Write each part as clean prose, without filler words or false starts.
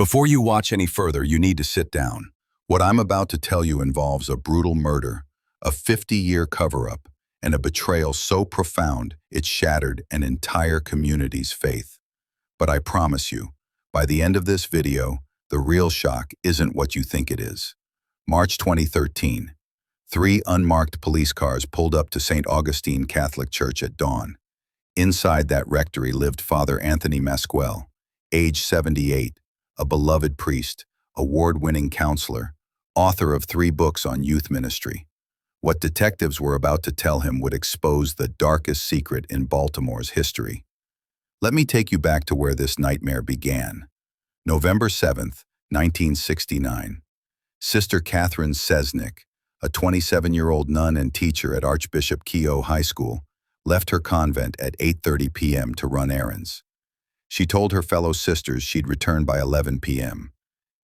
Before you watch any further, you need to sit down. What I'm about to tell you involves a brutal murder, a 50-year cover-up, and a betrayal so profound it shattered an entire community's faith. But I promise you, by the end of this video, the real shock isn't what you think it is. March 2013. 3 unmarked police cars pulled up to St. Augustine Catholic Church at dawn. Inside that rectory lived Father Anthony Masquel, age 78, a beloved priest, award-winning counselor, author of 3 books on youth ministry. What detectives were about to tell him would expose the darkest secret in Baltimore's history. Let me take you back to where this nightmare began. November 7th, 1969. Sister Catherine Cesnik, a 27-year-old nun and teacher at Archbishop Keough High School, left her convent at 8:30 p.m. to run errands. She told her fellow sisters she'd return by 11 p.m.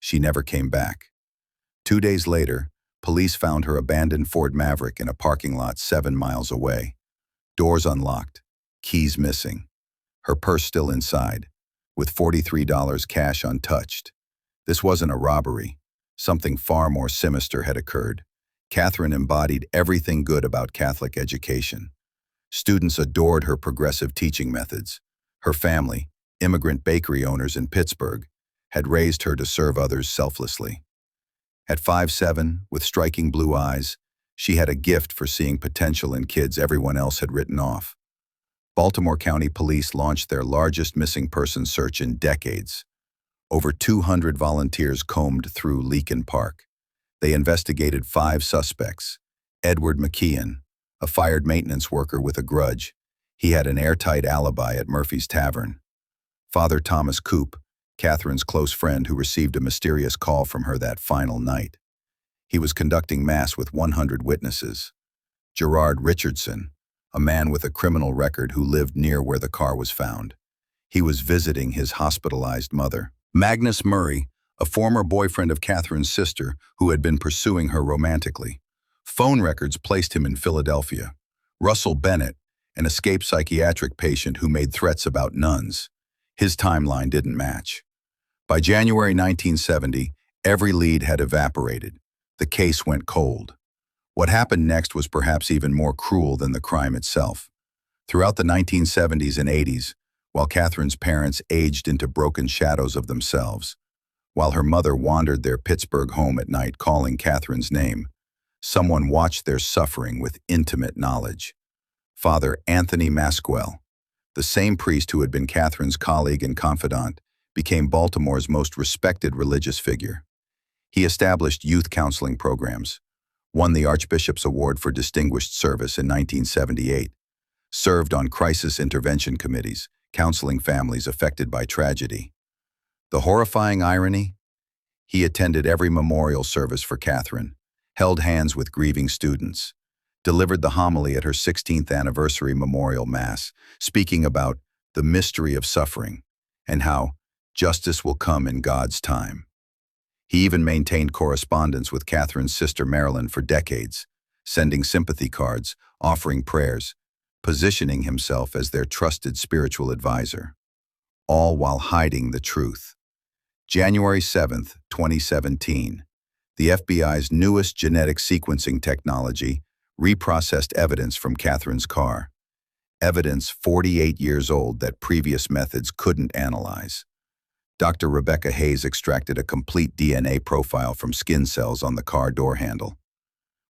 She never came back. 2 days later, police found her abandoned Ford Maverick in a parking lot 7 miles away. Doors unlocked, keys missing, her purse still inside, with $43 cash untouched. This wasn't a robbery. Something far more sinister had occurred. Catherine embodied everything good about Catholic education. Students adored her progressive teaching methods. Her family, immigrant bakery owners in Pittsburgh, had raised her to serve others selflessly. At 5'7", with striking blue eyes, she had a gift for seeing potential in kids everyone else had written off. Baltimore County Police launched their largest missing person search in decades. Over 200 volunteers combed through Leakin Park. They investigated 5 suspects. Edward McKeon, a fired maintenance worker with a grudge. He had an airtight alibi at Murphy's Tavern. Father Thomas Coop, Catherine's close friend who received a mysterious call from her that final night. He was conducting mass with 100 witnesses. Gerard Richardson, a man with a criminal record who lived near where the car was found. He was visiting his hospitalized mother. Magnus Murray, a former boyfriend of Catherine's sister who had been pursuing her romantically. Phone records placed him in Philadelphia. Russell Bennett, an escaped psychiatric patient who made threats about nuns. His timeline didn't match. By January 1970, every lead had evaporated. The case went cold. What happened next was perhaps even more cruel than the crime itself. Throughout the 1970s and 80s, while Catherine's parents aged into broken shadows of themselves, while her mother wandered their Pittsburgh home at night calling Catherine's name, someone watched their suffering with intimate knowledge. Father Anthony Masquel, the same priest who had been Catherine's colleague and confidant, became Baltimore's most respected religious figure. He established youth counseling programs, won the Archbishop's Award for Distinguished Service in 1978, served on crisis intervention committees, counseling families affected by tragedy. The horrifying irony? He attended every memorial service for Catherine, held hands with grieving students, delivered the homily at her 16th anniversary memorial mass, speaking about the mystery of suffering and how justice will come in God's time. He even maintained correspondence with Catherine's sister Marilyn for decades, sending sympathy cards, offering prayers, positioning himself as their trusted spiritual advisor, all while hiding the truth. January 7th, 2017, the FBI's newest genetic sequencing technology reprocessed evidence from Catherine's car, evidence 48 years old that previous methods couldn't analyze. Dr. Rebecca Hayes extracted a complete DNA profile from skin cells on the car door handle.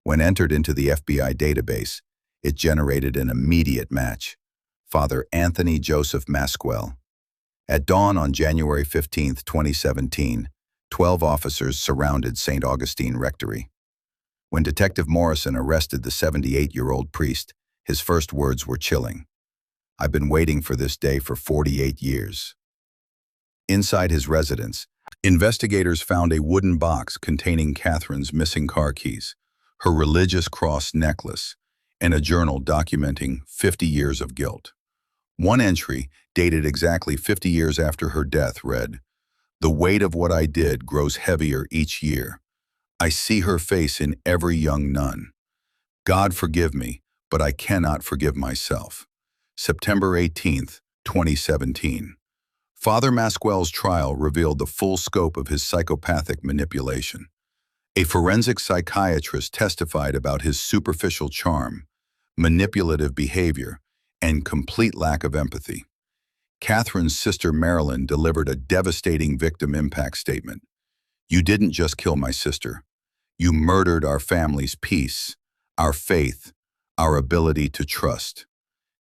When entered into the FBI database, it generated an immediate match: Father Anthony Joseph Masquel. At dawn on January 15, 2017, 12 officers surrounded St. Augustine Rectory. When Detective Morrison arrested the 78-year-old priest, his first words were chilling. "I've been waiting for this day for 48 years. Inside his residence, investigators found a wooden box containing Catherine's missing car keys, her religious cross necklace, and a journal documenting 50 years of guilt. One entry, dated exactly 50 years after her death, read, "The weight of what I did grows heavier each year. I see her face in every young nun. God forgive me, but I cannot forgive myself. September 18th, 2017. Father Masquel's trial revealed the full scope of his psychopathic manipulation. A forensic psychiatrist testified about his superficial charm, manipulative behavior, and complete lack of empathy. Catherine's sister Marilyn delivered a devastating victim impact statement. "You didn't just kill my sister. You murdered our family's peace, our faith, our ability to trust.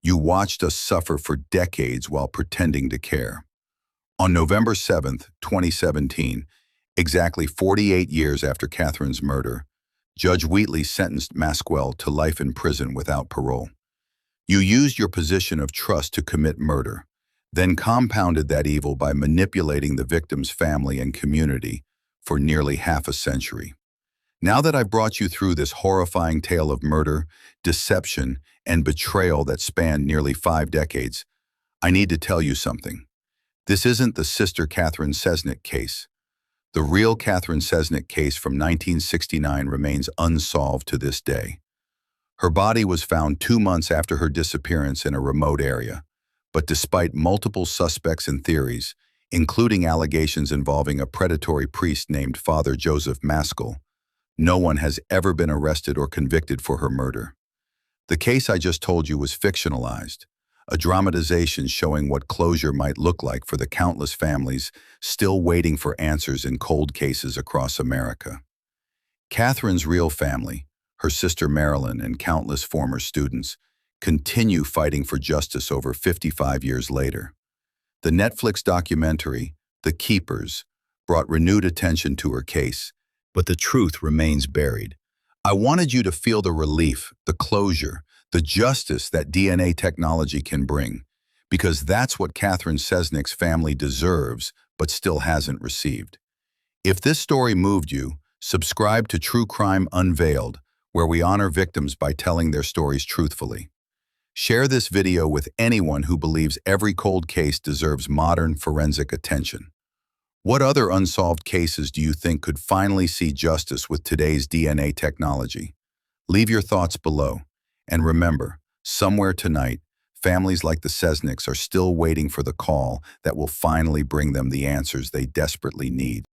You watched us suffer for decades while pretending to care." On November 7, 2017, exactly 48 years after Catherine's murder, Judge Wheatley sentenced Masquel to life in prison without parole. "You used your position of trust to commit murder, then compounded that evil by manipulating the victim's family and community for nearly half a century. Now that I've brought you through this horrifying tale of murder, deception, and betrayal that spanned nearly 5 decades, I need to tell you something. This isn't the Sister Catherine Cesnik case. The real Catherine Cesnik case from 1969 remains unsolved to this day. Her body was found 2 months after her disappearance in a remote area, but despite multiple suspects and theories, including allegations involving a predatory priest named Father Joseph Masquel, no one has ever been arrested or convicted for her murder. The case I just told you was fictionalized, a dramatization showing what closure might look like for the countless families still waiting for answers in cold cases across America. Catherine's real family, her sister Marilyn, and countless former students continue fighting for justice over 55 years later. The Netflix documentary, The Keepers, brought renewed attention to her case, but the truth remains buried. I wanted you to feel the relief, the closure, the justice that DNA technology can bring, because that's what Catherine Cesnik's family deserves but still hasn't received. If this story moved you, subscribe to True Crime Unveiled, where we honor victims by telling their stories truthfully. Share this video with anyone who believes every cold case deserves modern forensic attention. What other unsolved cases do you think could finally see justice with today's DNA technology? Leave your thoughts below. And remember, somewhere tonight, families like the Cesniks are still waiting for the call that will finally bring them the answers they desperately need.